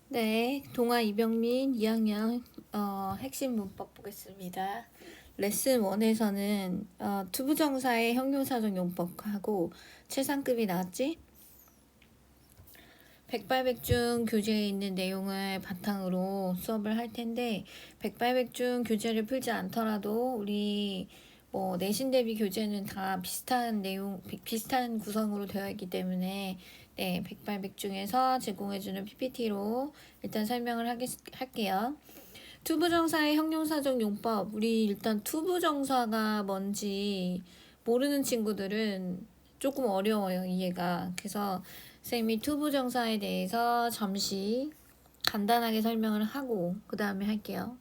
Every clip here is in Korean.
네, 동아 이병민 2학년 핵심 문법 보겠습니다. 레슨 1에서는 투부정사의 형용사적 용법하고 최상급이 나왔지? 백발백중 교재에 있는 내용을 바탕으로 수업을 할 텐데 백발백중 교재를 풀지 않더라도 우리 내신 대비 교재는 다 비슷한 내용, 비슷한 구성으로 되어 있기 때문에 네, 백발백중에서 제공해주는 PPT로 일단 설명을 할게요. 투부정사의 형용사적 용법, 우리 일단 투부정사가 뭔지 모르는 친구들은 조금 어려워요, 이해가. 그래서 쌤이 투부정사에 대해서 잠시 간단하게 설명을 하고 그 다음에 할게요.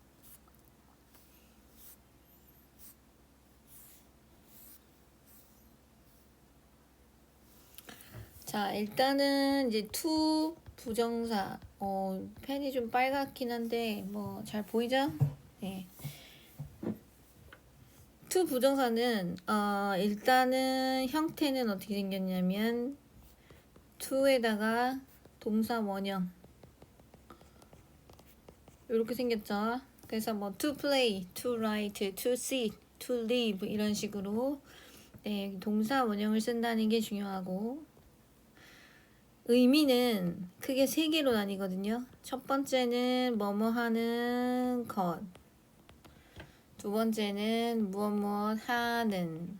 자, 일단은 이제 투 부정사. 펜이 좀 빨갛긴 한데 뭐 잘 보이죠? 네. 투 부정사는 일단은 형태는 어떻게 생겼냐면 to에다가 동사 원형 이렇게 생겼죠. 그래서 뭐 to play, to write, to sit, to live 이런 식으로 네, 동사 원형을 쓴다는 게 중요하고 의미는 크게 3개로 나뉘거든요. 첫 번째는 뭐뭐 하는 것, 두 번째는 무엇 하는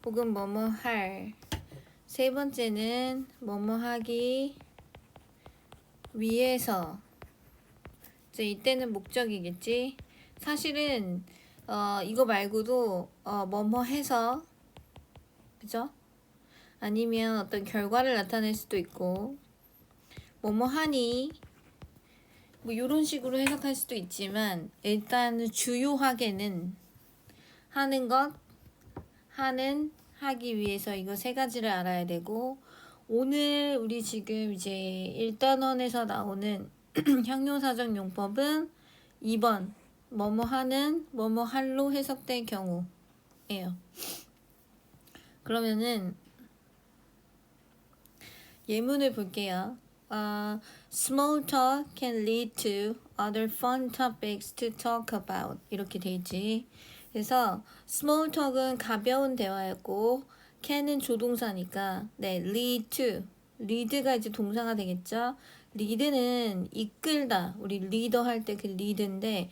혹은 뭐뭐 할, 세 번째는 뭐뭐 하기 위해서. 이때는 목적이겠지. 사실은 이거 말고도 뭐뭐 해서, 그죠? 아니면 어떤 결과를 나타낼 수도 있고 뭐뭐 하니 뭐 이런 식으로 해석할 수도 있지만 일단 주요하게는 하는 것, 하는, 하기 위해서 이거 3가지를 알아야 되고 오늘 우리 지금 이제 1단원에서 나오는 형용사적 용법은 2번 뭐뭐 하는, 뭐뭐 할로 해석될 경우예요. 그러면은 예문을 볼게요. Small talk can lead to other fun topics to talk about. 이렇게 돼 있지. 그래서 small talk은 가벼운 대화였고 can은 조동사니까 네, lead to. lead가 이제 동사가 되겠죠. lead는 이끌다. 우리 리더 할 때 그 lead인데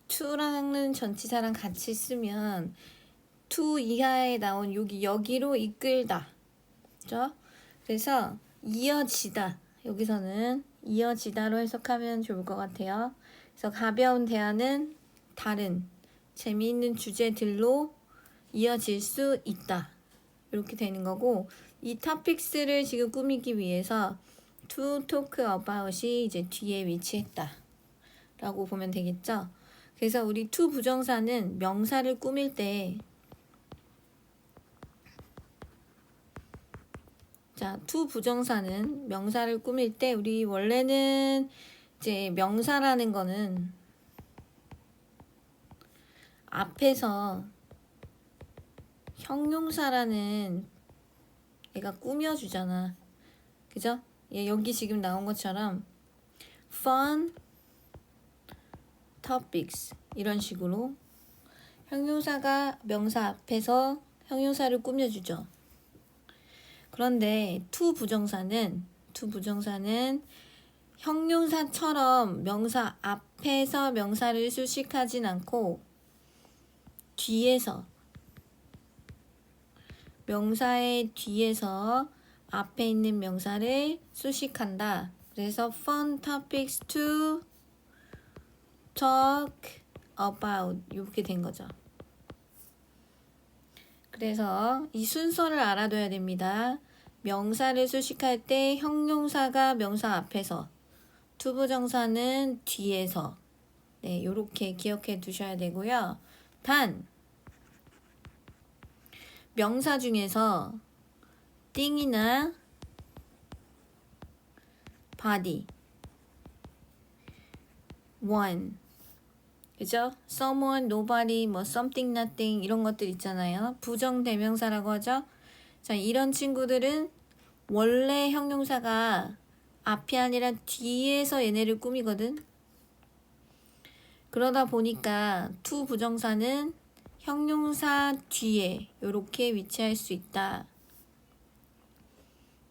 to랑은 전치사랑 같이 쓰면 to 이하에 나온 여기로 이끌다. 그죠? 그래서 이어지다. 여기서는 이어지다로 해석하면 좋을 것 같아요. 그래서 가벼운 대화는 다른 재미있는 주제들로 이어질 수 있다. 이렇게 되는 거고 이 topics를 지금 꾸미기 위해서 to talk about이 이제 뒤에 위치했다. 라고 보면 되겠죠. 그래서 우리 to 부정사는 명사를 꾸밀 때 자, to 부정사는 명사를 꾸밀 때 우리 원래는 이제 명사라는 거는 앞에서 형용사라는 얘가 꾸며주잖아. 그죠? 여기 지금 나온 것처럼 fun topics 이런 식으로 형용사가 명사 앞에서 형용사를 꾸며주죠. 그런데 to 부정사는 형용사처럼 명사 앞에서 명사를 수식하진 않고 뒤에서 명사의 뒤에서 앞에 있는 명사를 수식한다. 그래서 fun topics to talk about 이렇게 된 거죠. 그래서 이 순서를 알아둬야 됩니다. 명사를 수식할 때 형용사가 명사 앞에서 투부정사는 뒤에서 네, 요렇게 기억해 두셔야 되고요. 단 명사 중에서 thing이나 body, one, 그죠? someone, nobody, 뭐 something, nothing 이런 것들 있잖아요. 부정대명사라고 하죠. 자, 이런 친구들은 원래 형용사가 앞이 아니라 뒤에서 얘네를 꾸미거든. 그러다 보니까 to 부정사는 형용사 뒤에 요렇게 위치할 수 있다.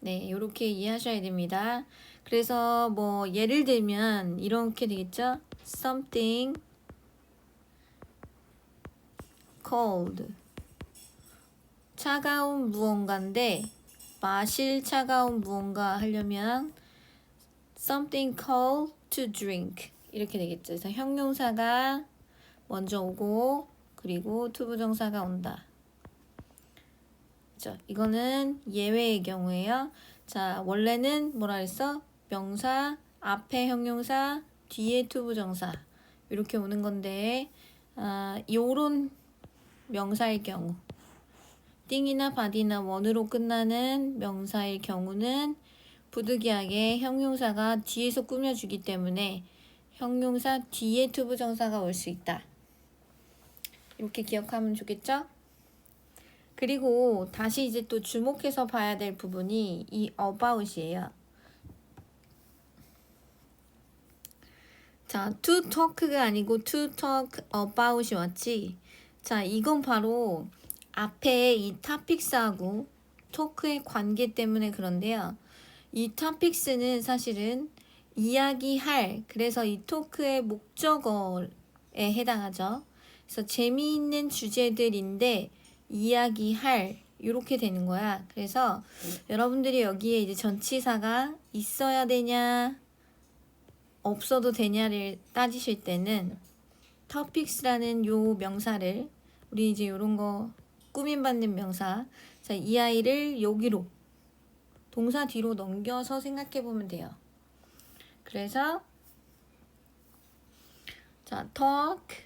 네, 요렇게 이해하셔야 됩니다. 그래서 뭐 예를 들면 이렇게 되겠죠? Something cold. 차가운 무언가인데 마실 차가운 무언가 하려면 something cold to drink 이렇게 되겠죠. 그래서 형용사가 먼저 오고 그리고 to 부정사가 온다. 그렇죠? 이거는 예외의 경우예요. 자, 원래는 뭐라 그랬어? 명사, 앞에 형용사, 뒤에 to 부정사 이렇게 오는 건데 요런 명사일 경우 띵이나 바디나 원으로 끝나는 명사일 경우는 부득이하게 형용사가 뒤에서 꾸며주기 때문에 형용사 뒤에 to 부정사가 올 수 있다. 이렇게 기억하면 좋겠죠? 그리고 다시 이제 또 주목해서 봐야 될 부분이 이 about이에요. 자, to talk가 아니고 to talk about이 왔지. 자, 이건 바로 앞에 이 topics하고 talk의 관계 때문에 그런데요. 이 topics는 사실은 이야기할, 그래서 이 토크의 목적어에 해당하죠. 그래서 재미있는 주제들인데 이야기할 이렇게 되는 거야. 그래서 여러분들이 여기에 이제 전치사가 있어야 되냐 없어도 되냐를 따지실 때는 topics라는 요 명사를 우리 이제 요런 거 꾸밈받는 명사, 자, 이 아이를 여기로 동사 뒤로 넘겨서 생각해 보면 돼요. 그래서 자, talk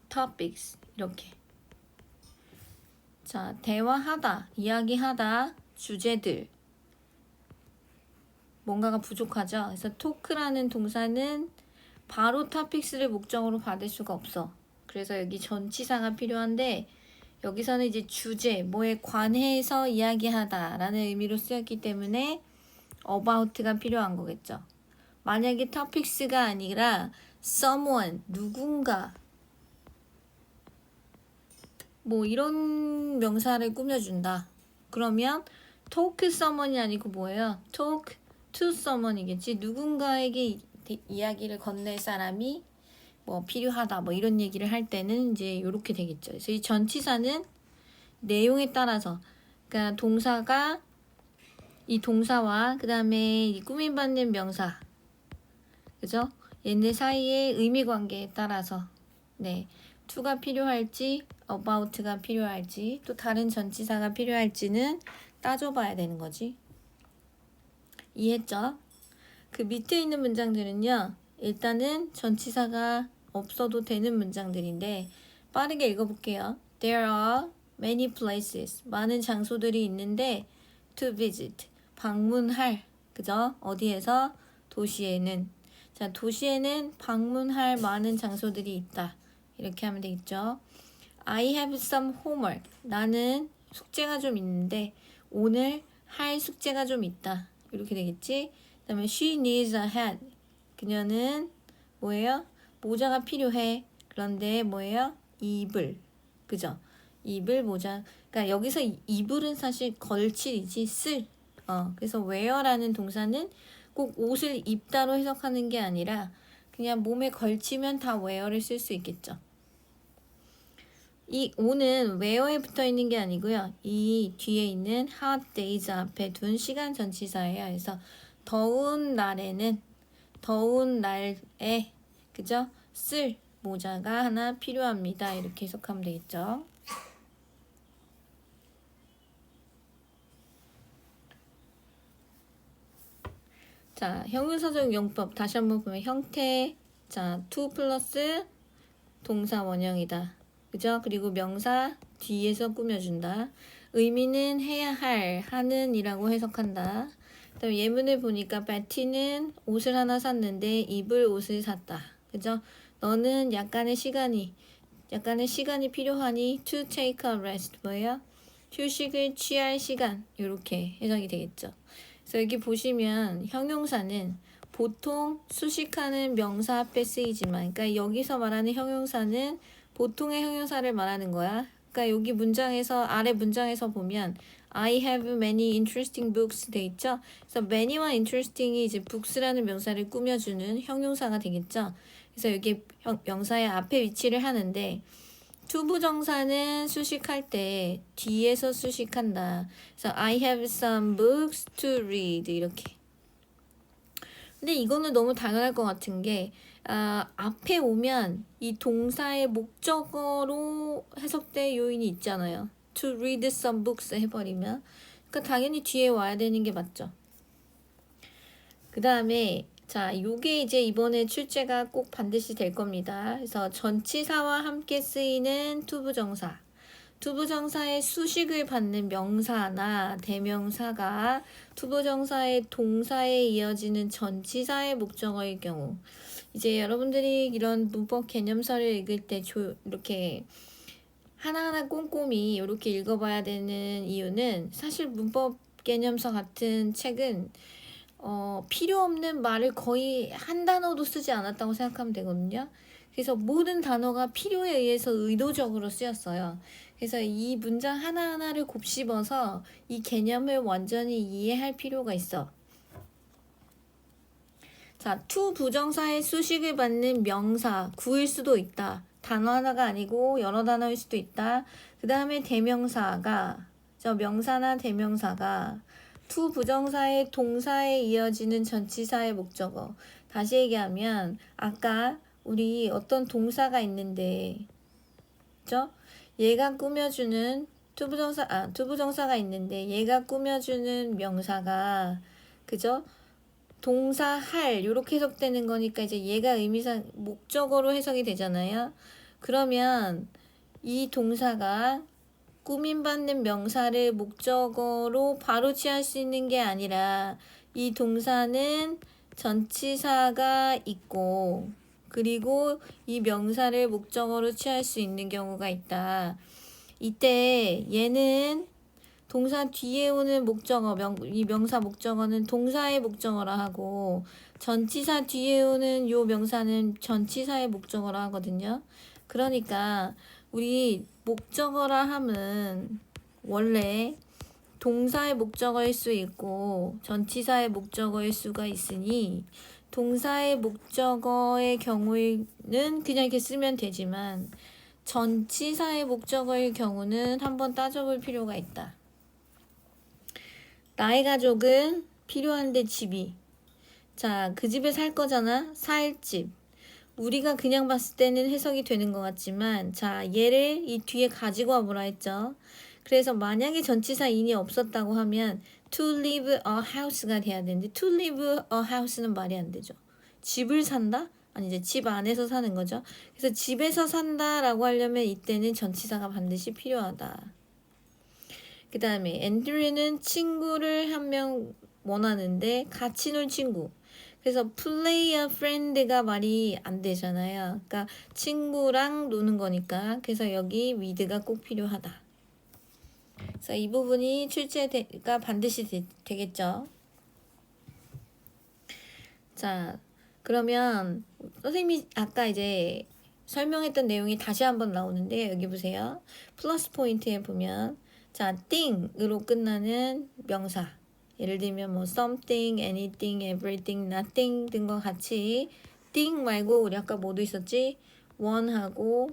topics 이렇게. 자, 대화하다, 이야기하다, 주제들. 뭔가가 부족하죠. 그래서 talk라는 동사는 바로 topics를 목적으로 받을 수가 없어. 그래서 여기 전치사가 필요한데 여기서는 이제 주제, 뭐에 관해서 이야기하다 라는 의미로 쓰였기 때문에 about가 필요한 거겠죠. 만약에 topics가 아니라 someone, 누군가 뭐 이런 명사를 꾸며준다. 그러면 talk someone이 아니고 뭐예요? talk to someone이겠지. 누군가에게 이야기를 건넬 사람이 뭐 필요하다. 뭐 이런 얘기를 할 때는 이제 이렇게 되겠죠. 그래서 이 전치사는 내용에 따라서, 그러니까 동사가 이 동사와 그 다음에 이 꾸밈받는 명사, 그죠? 얘네 사이의 의미 관계에 따라서 네, to가 필요할지 about가 필요할지 또 다른 전치사가 필요할지는 따져봐야 되는 거지. 이해했죠? 그 밑에 있는 문장들은요, 일단은 전치사가 없어도 되는 문장들인데 빠르게 읽어볼게요. There are many places. 많은 장소들이 있는데 to visit. 방문할. 그죠? 어디에서? 도시에는. 자, 도시에는 방문할 많은 장소들이 있다. 이렇게 하면 되겠죠. I have some homework. 나는 숙제가 좀 있는데 오늘 할 숙제가 좀 있다. 이렇게 되겠지? 그 다음에 she needs a hat. 그녀는 뭐예요? 모자가 필요해. 그런데 뭐예요? 이불. 그죠? 이불, 모자. 그러니까 여기서 이불은 사실 걸칠이지 쓸. 그래서 wear라는 동사는 꼭 옷을 입다로 해석하는 게 아니라 그냥 몸에 걸치면 다 wear를 쓸 수 있겠죠. 이 o는 wear에 붙어 있는 게 아니고요. 이 뒤에 있는 hot days 앞에 둔 시간 전치사예요. 그래서 더운 날에는 더운 날에 그죠? 쓸 모자가 하나 필요합니다. 이렇게 해석하면 되겠죠. 자, 형용사적 용법 다시 한번 보면 형태, 자, to 플러스 동사 원형이다. 그죠? 그리고 명사 뒤에서 꾸며준다. 의미는 해야 할, 하는 이라고 해석한다. 그 다음에 예문을 보니까 베티는 옷을 하나 샀는데 입을 옷을 샀다. 그죠? 너는 약간의 시간이 필요하니 to take a rest. 뭐예요? 휴식을 취할 시간. 이렇게 해석이 되겠죠. 그래서 여기 보시면 형용사는 보통 수식하는 명사 앞에 쓰이지만, 그러니까 여기서 말하는 형용사는 보통의 형용사를 말하는 거야. 그러니까 여기 문장에서, 아래 문장에서 보면 I have many interesting books 돼 있죠. 그래서 many와 interesting이 이제 books라는 명사를 꾸며주는 형용사가 되겠죠. 그래서 여기 명사의 앞에 위치를 하는데, 투부정사는 수식할 때 뒤에서 수식한다. 그래서 I have some books to read 이렇게. 근데 이거는 너무 당연할 것 같은 게 앞에 오면 이 동사의 목적어로 해석될 요인이 있잖아요. To read some books 해버리면. 그러니까 당연히 뒤에 와야 되는 게 맞죠. 그 다음에 자, 요게 이제 이번에 출제가 꼭 반드시 될 겁니다. 그래서 전치사와 함께 쓰이는 투부정사. 투부정사의 수식을 받는 명사나 대명사가 투부정사의 동사에 이어지는 전치사의 목적어일 경우, 이제 여러분들이 이런 문법 개념서를 읽을 때 이렇게 하나하나 꼼꼼히 이렇게 읽어봐야 되는 이유는, 사실 문법 개념서 같은 책은 필요 없는 말을 거의 한 단어도 쓰지 않았다고 생각하면 되거든요. 그래서 모든 단어가 필요에 의해서 의도적으로 쓰였어요. 그래서 이 문장 하나하나를 곱씹어서 이 개념을 완전히 이해할 필요가 있어. 자, to 부정사의 수식을 받는 명사, 구일 수도 있다. 단어 하나가 아니고 여러 단어일 수도 있다. 그 다음에 대명사가, 명사나 대명사가 to 부정사의 동사에 이어지는 전치사의 목적어. 다시 얘기하면 아까 우리 어떤 동사가 있는데, 그죠? 얘가 꾸며주는 투부정사가 있는데 얘가 꾸며주는 명사가, 그죠? 동사 할 요렇게 해석되는 거니까 이제 얘가 의미상 목적어로 해석이 되잖아요. 그러면 이 동사가 꾸밈받는 명사를 목적어로 바로 취할 수 있는 게 아니라 이 동사는 전치사가 있고 그리고 이 명사를 목적어로 취할 수 있는 경우가 있다. 이때 얘는 동사 뒤에 오는 목적어, 이 명사 목적어는 동사의 목적어라 하고 전치사 뒤에 오는 요 명사는 전치사의 목적어라 하거든요. 그러니까 우리 목적어라 함은 원래 동사의 목적어일 수 있고 전치사의 목적어일 수가 있으니, 동사의 목적어의 경우에는 그냥 이렇게 쓰면 되지만 전치사의 목적어일 경우는 한번 따져볼 필요가 있다. 나의 가족은 필요한데 집이. 자, 그 집에 살 거잖아. 살 집. 우리가 그냥 봤을 때는 해석이 되는 것 같지만, 자, 얘를 이 뒤에 가지고 와보라 했죠. 그래서 만약에 전치사 in이 없었다고 하면 to live a house가 돼야 되는데 to live a house는 말이 안 되죠. 집을 산다? 아니, 이제 집 안에서 사는 거죠. 그래서 집에서 산다라고 하려면 이때는 전치사가 반드시 필요하다. 그 다음에 앤드류는 친구를 한 명 원하는데 같이 놀 친구. 그래서 play a friend가 말이 안 되잖아요. 그러니까 친구랑 노는 거니까. 그래서 여기 with가 꼭 필요하다. 그래서 이 부분이 출제가 반드시 되겠죠. 자, 그러면 선생님이 아까 이제 설명했던 내용이 다시 한번 나오는데, 여기 보세요. 플러스 포인트에 보면 자, thing으로 끝나는 명사, 예를 들면 뭐 something, anything, everything, nothing 등과 같이 thing 말고 우리 아까 뭐도 있었지? one하고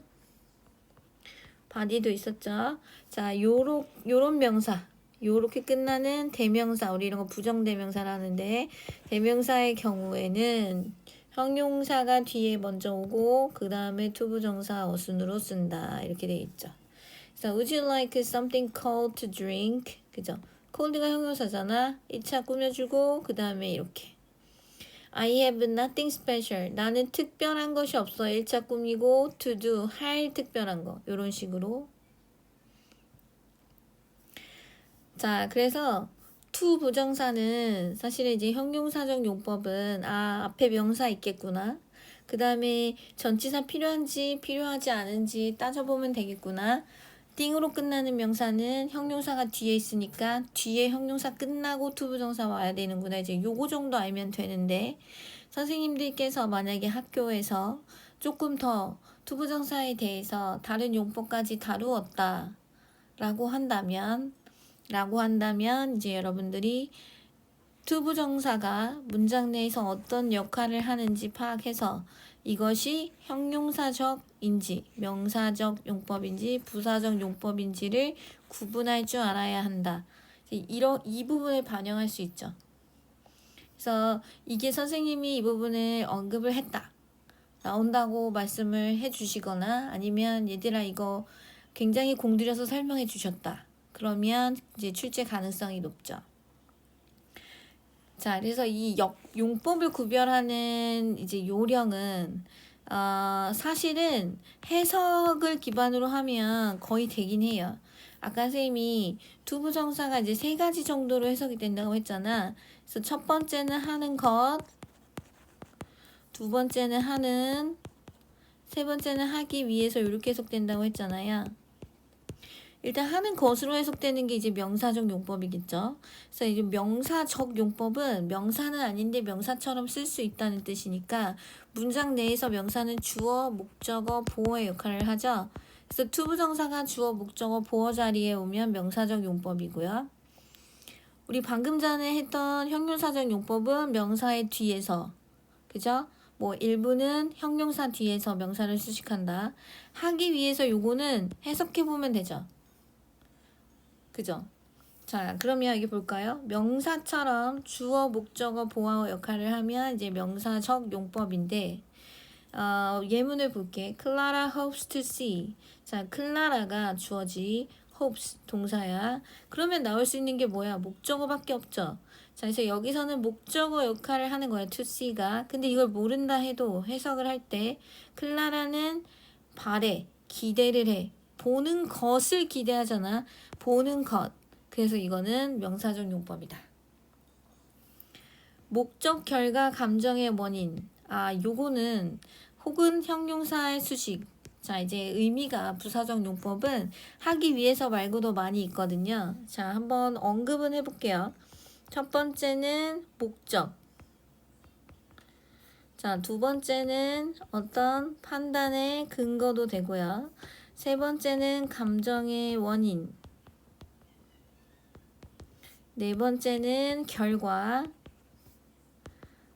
body도 있었죠. 자, 요런 명사, 요렇게 끝나는 대명사, 우리 이런 거 부정대명사라 하는데, 대명사의 경우에는 형용사가 뒤에 먼저 오고 그 다음에 투부정사 어순으로 쓴다, 이렇게 돼 있죠. 그래서 would you like something cold to drink? 그죠? cold가 형용사잖아. 1차 꾸며주고 그 다음에 이렇게 I have nothing special. 나는 특별한 것이 없어. 1차 꾸미고 to do, 할 특별한 거. 이런 식으로. 자, 그래서 to 부정사는 사실은 이제 형용사적 용법은 앞에 명사 있겠구나. 그 다음에 전치사 필요한지 필요하지 않은지 따져보면 되겠구나. 띵으로 끝나는 명사는 형용사가 뒤에 있으니까 뒤에 형용사 끝나고 투부정사 와야 되는구나. 이제 요거 정도 알면 되는데 선생님들께서 만약에 학교에서 조금 더 투부정사에 대해서 다른 용법까지 다루었다 라고 한다면 이제 여러분들이 투부정사가 문장 내에서 어떤 역할을 하는지 파악해서 이것이 형용사적인지 명사적 용법인지 부사적 용법인지를 구분할 줄 알아야 한다. 이 부분을 반영할 수 있죠. 그래서 이게 선생님이 이 부분을 언급을 했다. 나온다고 말씀을 해주시거나 아니면 얘들아 이거 굉장히 공들여서 설명해 주셨다. 그러면 이제 출제 가능성이 높죠. 자, 그래서 이 용법을 구별하는 이제 요령은 사실은 해석을 기반으로 하면 거의 되긴 해요. 아까 선생님이 투부정사가 이제 3가지 정도로 해석이 된다고 했잖아. 그래서 첫 번째는 하는 것, 두 번째는 하는, 세 번째는 하기 위해서 이렇게 해석된다고 했잖아요. 일단 하는 것으로 해석되는 게 이제 명사적 용법이겠죠. 그래서 이제 명사적 용법은 명사는 아닌데 명사처럼 쓸 수 있다는 뜻이니까 문장 내에서 명사는 주어, 목적어, 보어의 역할을 하죠. 그래서 투부정사가 주어, 목적어, 보어 자리에 오면 명사적 용법이고요. 우리 방금 전에 했던 형용사적 용법은 명사의 뒤에서, 그죠? 뭐 일부는 형용사 뒤에서 명사를 수식한다. 하기 위해서 요거는 해석해보면 되죠. 그죠? 자, 그러면 여기 볼까요? 명사처럼 주어, 목적어, 보어 역할을 하면 이제 명사적 용법인데 예문을 볼게. 클라라 hopes to see. 자, 클라라가 주어지, hopes 동사야. 그러면 나올 수 있는 게 뭐야? 목적어밖에 없죠. 자, 그래서 여기서는 목적어 역할을 하는 거야. to see가. 근데 이걸 모른다 해도 해석을 할 때 클라라는 바래, 기대를 해. 보는 것을 기대하잖아. 보는 것. 그래서 이거는 명사적 용법이다. 목적, 결과, 감정의 원인. 요거는 혹은 형용사의 수식. 자, 이제 의미가 부사적 용법은 하기 위해서 말고도 많이 있거든요. 자, 한번 언급은 해볼게요. 첫 번째는 목적. 자, 두 번째는 어떤 판단의 근거도 되고요. 세 번째는 감정의 원인. 네 번째는 결과.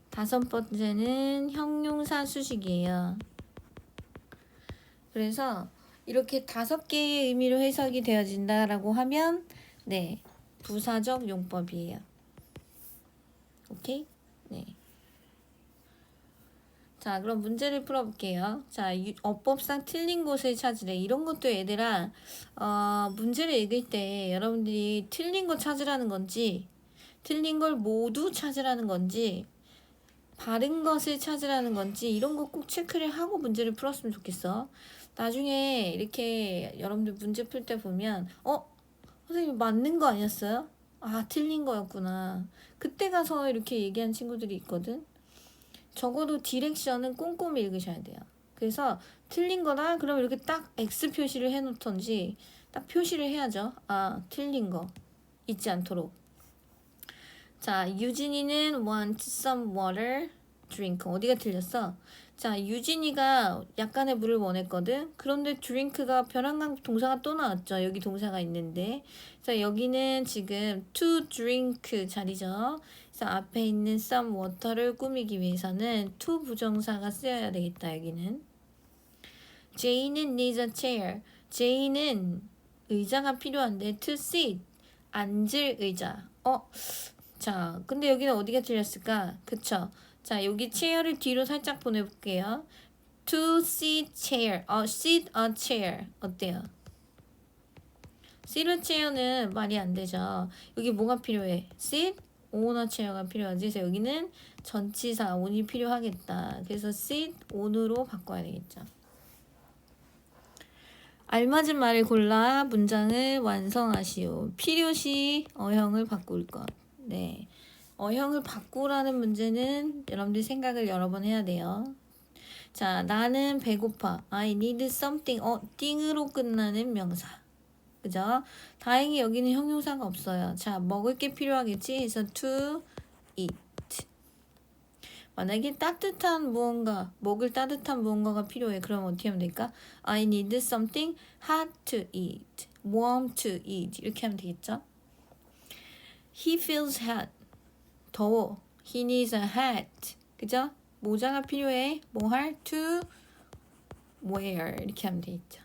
다섯 번째는 형용사 수식이에요. 그래서 이렇게 5개의 의미로 해석이 되어진다라고 하면 네, 부사적 용법이에요. 오케이? 네. 자, 그럼 문제를 풀어볼게요. 자, 어법상 틀린 곳을 찾으래. 이런 것도 얘들아, 문제를 읽을 때 여러분들이 틀린 거 찾으라는 건지, 틀린 걸 모두 찾으라는 건지, 바른 것을 찾으라는 건지, 이런 거 꼭 체크를 하고 문제를 풀었으면 좋겠어. 나중에 이렇게 여러분들 문제 풀 때 보면, 선생님 맞는 거 아니었어요? 틀린 거였구나. 그때 가서 이렇게 얘기한 친구들이 있거든. 적어도 디렉션은 꼼꼼히 읽으셔야 돼요. 그래서 틀린 거다 그러면 이렇게 딱 X 표시를 해놓던지 딱 표시를 해야죠. 틀린 거 잊지 않도록. 자, 유진이는 want some water drink. 어디가 틀렸어? 자, 유진이가 약간의 물을 원했거든. 그런데 drink가 벼랑간 동사가 또 나왔죠. 여기 동사가 있는데. 자, 여기는 지금 to drink 자리죠. 그래서 앞에 있는 some water를 꾸미기 위해서는 to 부정사가 쓰여야 되겠다. 여기는. Jane은 needs a chair. Jane은 의자가 필요한데 to sit. 앉을 의자. 자, 근데 여기는 어디가 틀렸을까? 그쵸? 자, 여기 chair를 뒤로 살짝 보내볼게요. To sit chair. sit a chair. 어때요? sit a chair는 말이 안 되죠. 여기 뭐가 필요해? sit on a chair가 필요하지. 그래서 여기는 전치사 on이 필요하겠다. 그래서 sit on으로 바꿔야 되겠죠. 알맞은 말을 골라 문장을 완성하시오. 필요시 어형을 바꿀 것. 네. 어형을 바꾸라는 문제는 여러분들 생각을 여러 번 해야 돼요. 자, 나는 배고파. I need something. 띵으로 끝나는 명사. 그죠? 다행히 여기는 형용사가 없어요. 자, 먹을 게 필요하겠지? 그래서 to eat. 만약에 따뜻한 무언가, 먹을 따뜻한 무언가가 필요해. 그럼 어떻게 하면 될까? I need something hot to eat, warm to eat. 이렇게 하면 되겠죠? He feels hot. 더워. He needs a hat. 그죠? 모자가 필요해. 뭐 할? To wear. 이렇게 하면 되겠죠.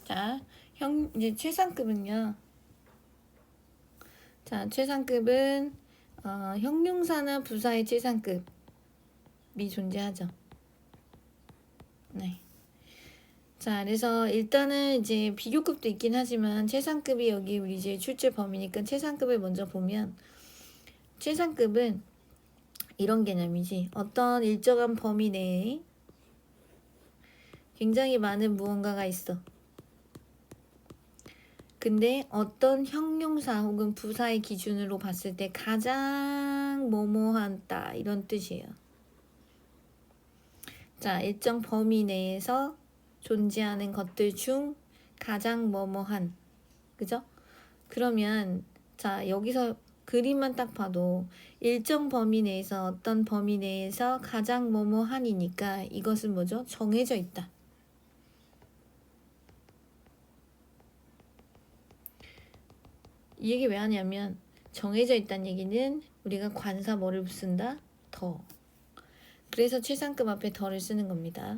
자, 이제 최상급은요. 자, 최상급은 형용사나 부사의 최상급이 존재하죠. 네. 자, 그래서 일단은 이제 비교급도 있긴 하지만 최상급이 여기 우리 이제 출제 범위니까 최상급을 먼저 보면 최상급은 이런 개념이지. 어떤 일정한 범위 내에 굉장히 많은 무언가가 있어. 근데 어떤 형용사 혹은 부사의 기준으로 봤을 때 가장 뭐뭐하다 이런 뜻이에요. 자, 일정 범위 내에서 존재하는 것들 중 가장 뭐뭐한, 그죠? 그러면 자, 여기서 그림만 딱 봐도 일정 범위 내에서 어떤 범위 내에서 가장 뭐뭐한이니까 이것은 뭐죠? 정해져 있다. 이 얘기 왜 하냐면 정해져 있다는 얘기는 우리가 관사 뭐를 쓴다? 더. 그래서 최상급 앞에 더를 쓰는 겁니다.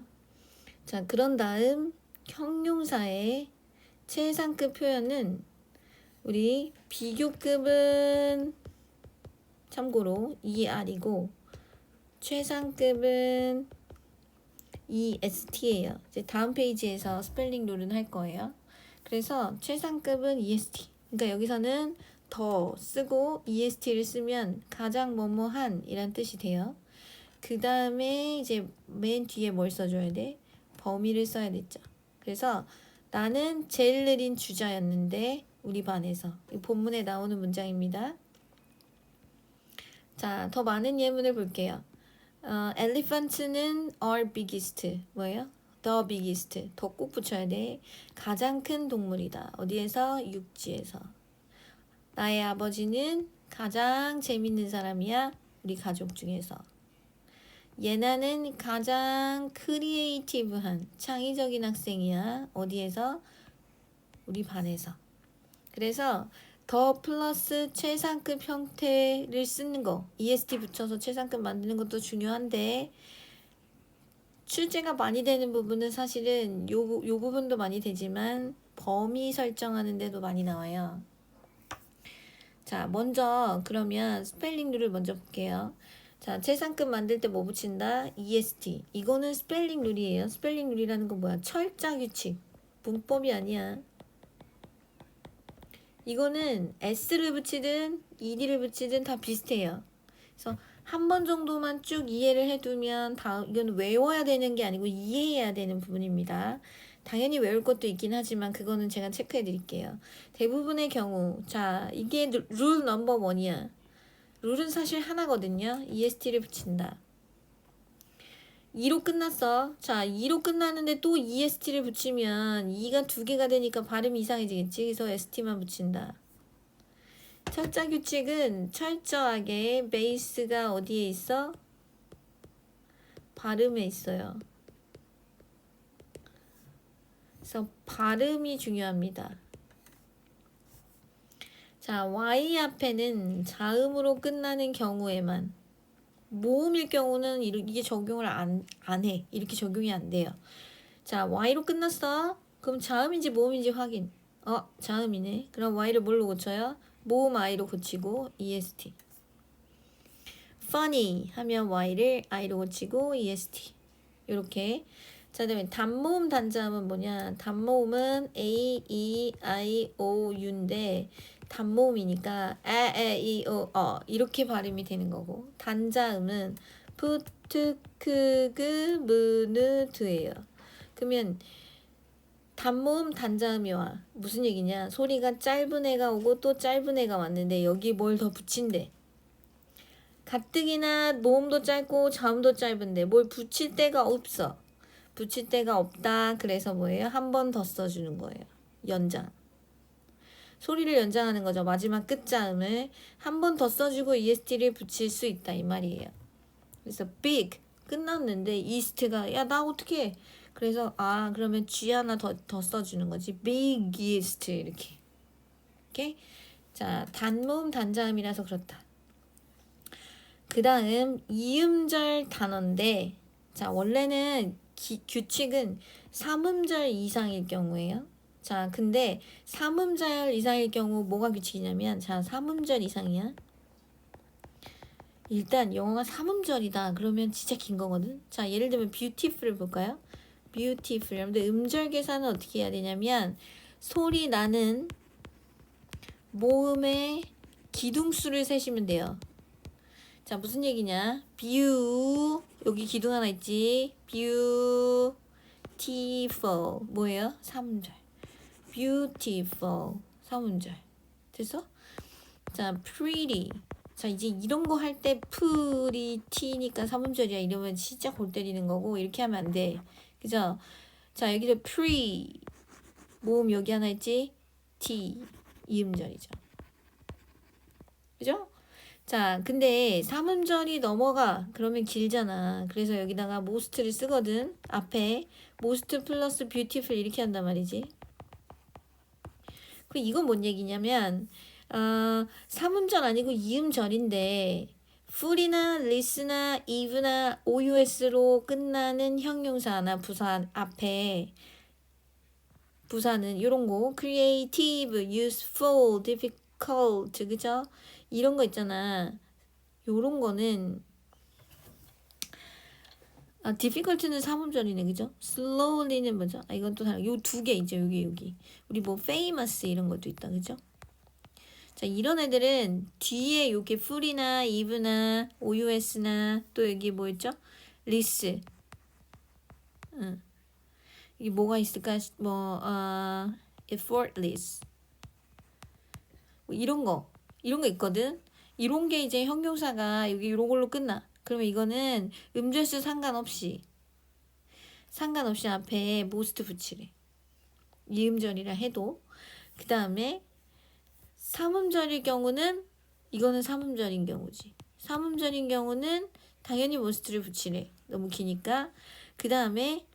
자, 그런 다음 형용사의 최상급 표현은 우리 비교급은 참고로 ER이고 최상급은 EST예요. 이제 다음 페이지에서 스펠링 룰은 할 거예요. 그래서 최상급은 EST. 그러니까 여기서는 더 쓰고 EST를 쓰면 가장 뭐뭐한 이란 뜻이 돼요. 그 다음에 이제 맨 뒤에 뭘 써줘야 돼? 범위를 써야 됐죠. 그래서 나는 제일 느린 주자였는데 우리 반에서 이 본문에 나오는 문장입니다. 자, 더 많은 예문을 볼게요. Elephant는 are biggest. 뭐예요? The biggest. 더 꼭 붙여야 돼. 가장 큰 동물이다. 어디에서? 육지에서. 나의 아버지는 가장 재밌는 사람이야. 우리 가족 중에서. 예나는 가장 크리에이티브한 창의적인 학생이야. 어디에서? 우리 반에서. 그래서 더 플러스 최상급 형태를 쓰는 거 EST 붙여서 최상급 만드는 것도 중요한데 출제가 많이 되는 부분은 사실은 요 부분도 많이 되지만 범위 설정하는 데도 많이 나와요. 자, 먼저 그러면 스펠링 룰을 먼저 볼게요. 자, 최상급 만들 때 뭐 붙인다? EST. 이거는 스펠링 룰이에요. 스펠링 룰이라는 건 뭐야? 철자 규칙. 문법이 아니야. 이거는 S를 붙이든 ED를 붙이든 다 비슷해요. 그래서 한 번 정도만 쭉 이해를 해두면 이건 외워야 되는 게 아니고 이해해야 되는 부분입니다. 당연히 외울 것도 있긴 하지만 그거는 제가 체크해 드릴게요. 대부분의 경우 자, 이게 룰 넘버 1이야. 룰은 사실 하나거든요. EST를 붙인다. 2로 끝났어. 자, 2로 끝나는데 또 EST를 붙이면 2가 2개가 되니까 발음이 이상해지겠지. 그래서 ST만 붙인다. 철자 규칙은 철저하게 베이스가 어디에 있어? 발음에 있어요. 그래서 발음이 중요합니다. 자, Y 앞에는 자음으로 끝나는 경우에만 모음일 경우는 이게 적용을 안 해. 이렇게 적용이 안 돼요. 자, Y로 끝났어. 그럼 자음인지 모음인지 확인. 자음이네. 그럼 Y를 뭘로 고쳐요? 모음 I로 고치고 EST. funny 하면 Y를 I로 고치고 EST. 이렇게. 자, 그다음에 단모음 단자음은 뭐냐? 단모음은 A, E, I, O, U인데 단모음이니까 에, 이, 오, 이렇게 발음이 되는 거고 단자음은 푸트, 크그, 무느, 드예요. 그러면 단모음 단자음이 와. 무슨 얘기냐? 소리가 짧은 애가 오고 또 짧은 애가 왔는데 여기 뭘 더 붙인대. 가뜩이나 모음도 짧고 자음도 짧은데 뭘 붙일 데가 없어. 붙일 데가 없다. 그래서 뭐예요? 한 번 더 써주는 거예요. 연장. 소리를 연장하는 거죠. 마지막 끝자음을 한 번 더 써주고 est를 붙일 수 있다 이 말이에요. 그래서 big 끝났는데 east가 야 나 어떻게? 그래서 그러면 G 하나 더 써주는 거지. biggest 이렇게. 오케이? 자, 단모음 단자음이라서 그렇다. 그 다음 이음절 단어인데 자 원래는 규칙은 3음절 이상일 경우에요. 자 근데 3음절 이상일 경우 뭐가 규칙이냐면 자 3음절 이상이야. 일단 영어가 3음절이다 그러면 진짜 긴 거거든. 자 예를 들면 beautiful을 볼까요? beautiful. 여러분들 음절 계산은 어떻게 해야 되냐면 소리 나는 모음의 기둥수를 세시면 돼요. 자 무슨 얘기냐? view 여기 기둥 하나 있지? beautiful 뭐예요? 3음절. beautiful 3음절. 됐어? 자 pretty 자 이제 이런 거 할 때 pretty니까 3음절이야 이러면 진짜 골 때리는 거고 이렇게 하면 안 돼. 그죠? 자 여기도 pre 모음 여기 하나 있지? t 2음절이죠. 그죠? 자 근데 3음절이 넘어가 그러면 길잖아. 그래서 여기다가 most를 쓰거든. 앞에 most 플러스 beautiful 이렇게 한단 말이지. 그 이건 뭔 얘기냐면 3음절 아니고 2음절인데 ful이나 this나 eve나 ous로 끝나는 형용사나 부사 앞에 부사는 이런 거 creative, useful, difficult 그죠? 이런 거 있잖아. 요런 거는 difficult는 3음절이네 그죠? slowly는 뭐죠? 이건 또 다른 요 두 개 있죠. 여기 우리 뭐 famous 이런 것도 있다 그죠? 자 이런 애들은 뒤에 요게 ful이나 eve나 ous나 또 여기 뭐 있죠? this 이게 뭐가 있을까? effortless 뭐 이런 거 있거든. 이런 게 이제 형용사가 여기 이런 걸로 끝나. 그러면 이거는 음절수 상관없이 앞에 most 붙이래. 2음절이라 해도 그 다음에 3음절일 경우는 이거는 3음절인 경우지. 3음절인 경우는 당연히 most를 붙이래. 너무 기니까. 그 다음에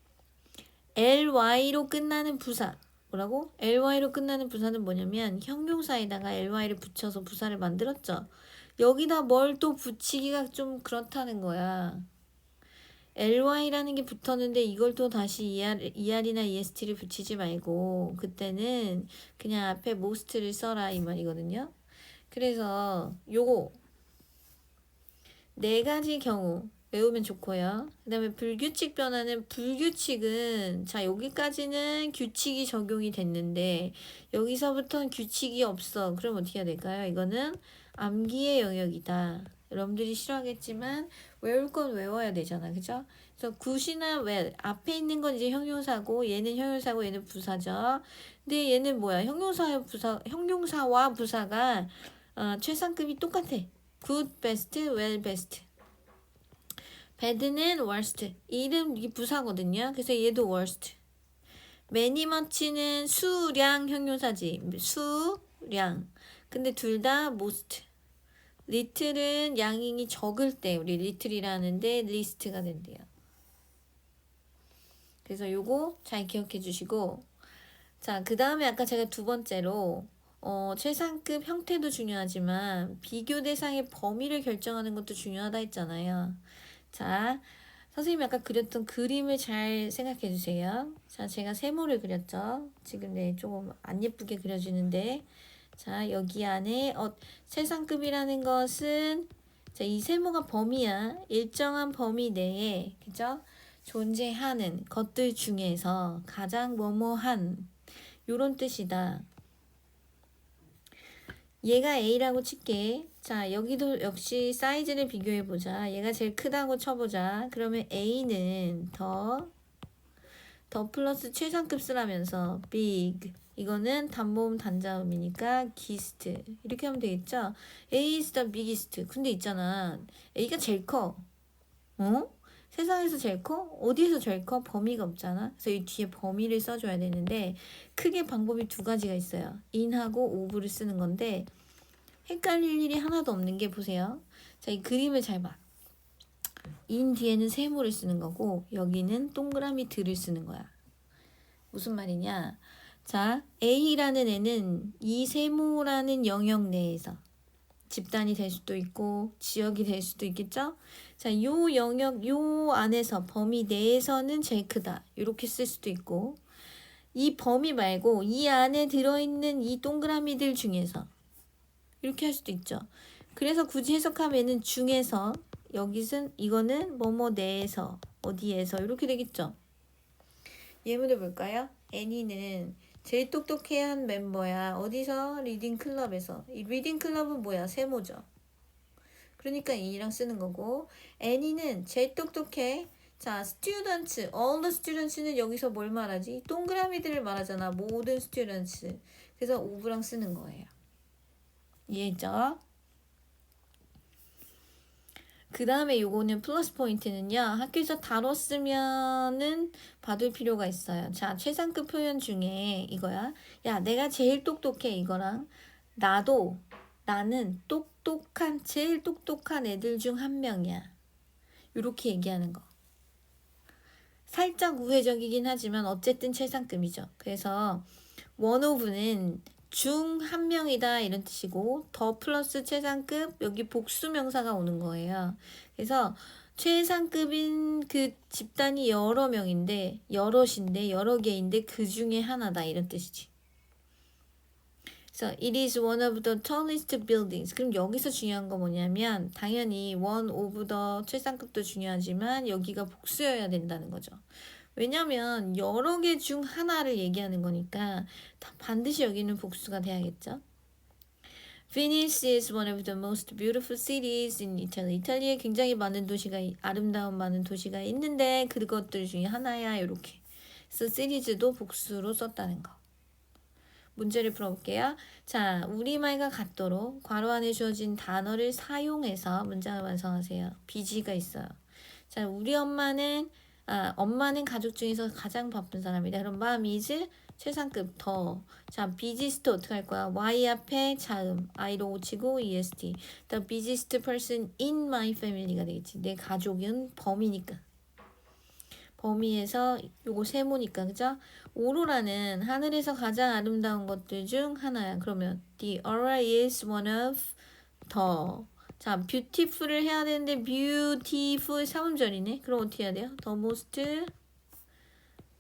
ly로 끝나는 부사. 뭐라고? ly로 끝나는 부사는 뭐냐면 형용사에다가 ly를 붙여서 부사를 만들었죠. 여기다 뭘 또 붙이기가 좀 그렇다는 거야. ly라는 게 붙었는데 이걸 또 다시 er이나 est를 붙이지 말고 그때는 그냥 앞에 most를 써라 이 말이거든요. 그래서 요거 네 가지 경우 외우면 좋고요. 그 다음에 불규칙 변화는 불규칙은 자 여기까지는 규칙이 적용이 됐는데 여기서부터는 규칙이 없어. 그럼 어떻게 해야 될까요? 이거는 암기의 영역이다. 여러분들이 싫어하겠지만 외울 건 외워야 되잖아. 그죠? 그래서 굿이나 well 앞에 있는 건 이제 형용사고 얘는 형용사고 얘는 부사죠. 근데 얘는 뭐야? 형용사와 부사가 최상급이 똑같아. good, best, well, best. bad는 worst. 이름 이 부사거든요. 그래서 얘도 worst. many, much는 수량 형용사지. 수량. 근데 둘 다 most. little은 양이 적을 때 우리 little이라는데 list가 된대요. 그래서 요거 잘 기억해 주시고 자, 그 다음에 아까 제가 두 번째로 최상급 형태도 중요하지만 비교 대상의 범위를 결정하는 것도 중요하다 했잖아요. 자, 선생님이 아까 그렸던 그림을 잘 생각해 주세요. 자, 제가 세모를 그렸죠. 지금 조금 안 예쁘게 그려지는데 자, 여기 안에 최상급이라는 것은 자, 이 세모가 범위야. 일정한 범위 내에 그죠? 존재하는 것들 중에서 가장 뭐뭐한 요런 뜻이다. 얘가 A라고 칠게. 자, 여기도 역시 사이즈를 비교해보자. 얘가 제일 크다고 쳐보자. 그러면 A는 더 플러스 최상급 쓰라면서 big. 이거는 단모음 단자음이니까 기스트. 이렇게 하면 되겠죠? A is the biggest. 근데 있잖아. A가 제일 커. 세상에서 제일 커? 어디에서 제일 커? 범위가 없잖아. 그래서 이 뒤에 범위를 써줘야 되는데 크게 방법이 두 가지가 있어요. in하고 of를 쓰는 건데 헷갈릴 일이 하나도 없는 게 보세요. 자, 이 그림을 잘 봐. in 뒤에는 세모를 쓰는 거고 여기는 동그라미 들을 쓰는 거야. 무슨 말이냐? 자, A라는 애는 이 세모라는 영역 내에서 집단이 될 수도 있고 지역이 될 수도 있겠죠? 자, 요 영역 요 안에서 범위 내에서는 제일 크다. 이렇게 쓸 수도 있고 이 범위 말고 이 안에 들어있는 이 동그라미들 중에서 이렇게 할 수도 있죠. 그래서 굳이 해석하면은 중에서 여기는 이거는 뭐뭐 내에서 어디에서 이렇게 되겠죠. 예문을 볼까요? 애니는 제일 똑똑해한 멤버야. 어디서? 리딩 클럽에서. 이 리딩 클럽은 뭐야? 세모죠. 그러니까 인이랑 쓰는 거고 애니는 제일 똑똑해. 자, students, all the students는 여기서 뭘 말하지? 동그라미들을 말하잖아. 모든 students. 그래서 of랑 쓰는 거예요. 이해했죠? 그 다음에 요거는 플러스 포인트는요. 학교에서 다뤘으면은 받을 필요가 있어요. 자, 최상급 표현 중에 이거야. 야, 내가 제일 똑똑해 이거랑 나는 똑똑한 제일 똑똑한 애들 중 한 명이야. 이렇게 얘기하는 거. 살짝 우회적이긴 하지만 어쨌든 최상급이죠. 그래서 one of는 중 한 명이다 이런 뜻이고 더 플러스 최상급 여기 복수 명사가 오는 거예요. 그래서 최상급인 그 집단이 여러 명인데 여럿인데 여러 개인데 그 중에 하나다 이런 뜻이지. 그래서 it is one of the tallest buildings. 그럼 여기서 중요한 거 뭐냐면 당연히 one of the 최상급도 중요하지만 여기가 복수여야 된다는 거죠. 왜냐면 여러 개 중 하나를 얘기하는 거니까 반드시 여기는 복수가 돼야겠죠. Venice is one of the most beautiful cities in Italy. 이탈리아에 굉장히 많은 도시가 아름다운 많은 도시가 있는데 그것들 중에 하나야 이렇게. 그래서 시리즈도 복수로 썼다는 거. 문제를 풀어볼게요. 자, 우리말과 같도록 괄호 안에 주어진 단어를 사용해서 문장을 완성하세요. BG가 있어요. 자, 우리 엄마는 가족 중에서 가장 바쁜 사람이다. 그럼 mom is 최상급 더. 자, busiest 어떻게 할 거야? Y 앞에 자음, I로 고치고 EST. The busiest person in my family가 되겠지. 내 가족은 범위니까. 범위에서 요거 세모니까 그죠? 오로라는 하늘에서 가장 아름다운 것들 중 하나야. 그러면 the aurora is one of the. 자, beautiful을 해야 되는데 beautiful 3음절이네. 그럼 어떻게 해야 돼요? the most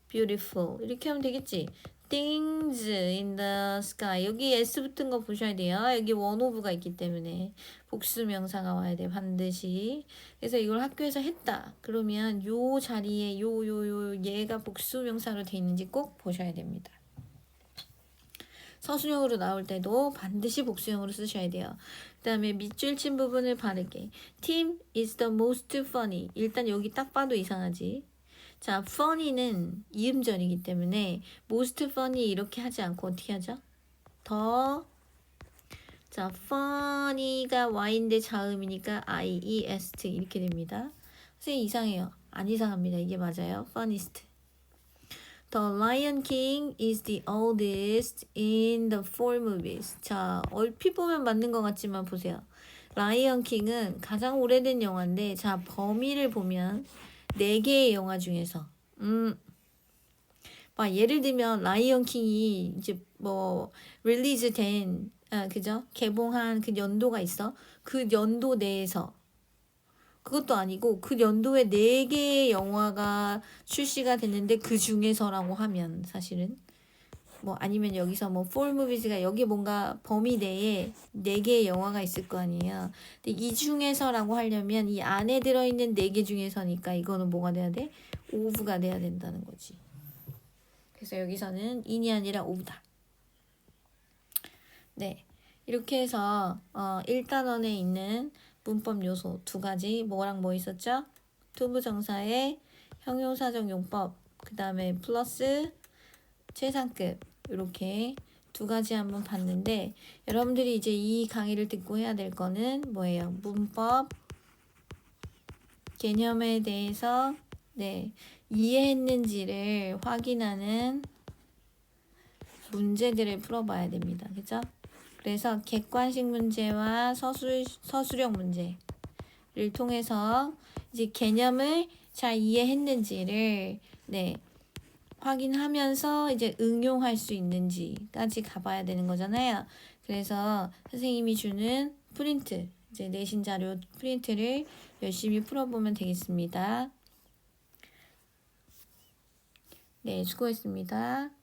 beautiful 이렇게 하면 되겠지. things in the sky 여기 s 붙은 거 보셔야 돼요. 여기 one of가 있기 때문에 복수 명사가 와야 돼 반드시. 그래서 이걸 학교에서 했다. 그러면 요 자리에 얘가 복수 명사로 돼 있는지 꼭 보셔야 됩니다. 서술형으로 나올 때도 반드시 복수형으로 쓰셔야 돼요. 그 다음에 밑줄 친 부분을 바르게. Tim is the most funny. 일단 여기 딱 봐도 이상하지. 자, funny는 이음절이기 때문에 most funny 이렇게 하지 않고 어떻게 하죠? 자, funny가 y인데 자음이니까 iest 이렇게 됩니다. 선생님 이상해요. 안 이상합니다. 이게 맞아요. funniest. The Lion King is the oldest in the four movies. 자, 얼핏 보면 맞는 것 같지만 보세요. 라이언 킹은 가장 오래된 영화인데 자, 범위를 보면 4개의 영화 중에서 예를 들면 라이언 킹이 이제 뭐 릴리즈 된 그죠? 개봉한 그 연도가 있어. 그 연도 내에서 그것도 아니고 그 연도에 4개의 영화가 출시가 됐는데 그 중에서라고 하면 사실은 뭐 아니면 여기서 뭐 four movies가 여기 뭔가 범위 내에 4개의 영화가 있을 거 아니에요. 근데 이 중에서라고 하려면 이 안에 들어있는 4개 중에서니까 이거는 뭐가 돼야 돼? of가 돼야 된다는 거지. 그래서 여기서는 in이 아니라 of다. 네, 이렇게 해서 1단원에 있는 문법 요소 2가지 뭐랑 뭐 있었죠? 투부정사의 형용사적 용법 그 다음에 플러스 최상급 이렇게 2가지 한번 봤는데 여러분들이 이제 이 강의를 듣고 해야 될 거는 뭐예요? 문법 개념에 대해서 네, 이해했는지를 확인하는 문제들을 풀어봐야 됩니다. 그죠? 그래서 객관식 문제와 서술형 문제를 통해서 이제 개념을 잘 이해했는지를 네, 확인하면서 이제 응용할 수 있는지까지 가봐야 되는 거잖아요. 그래서 선생님이 주는 프린트, 이제 내신 자료 프린트를 열심히 풀어보면 되겠습니다. 네, 수고했습니다.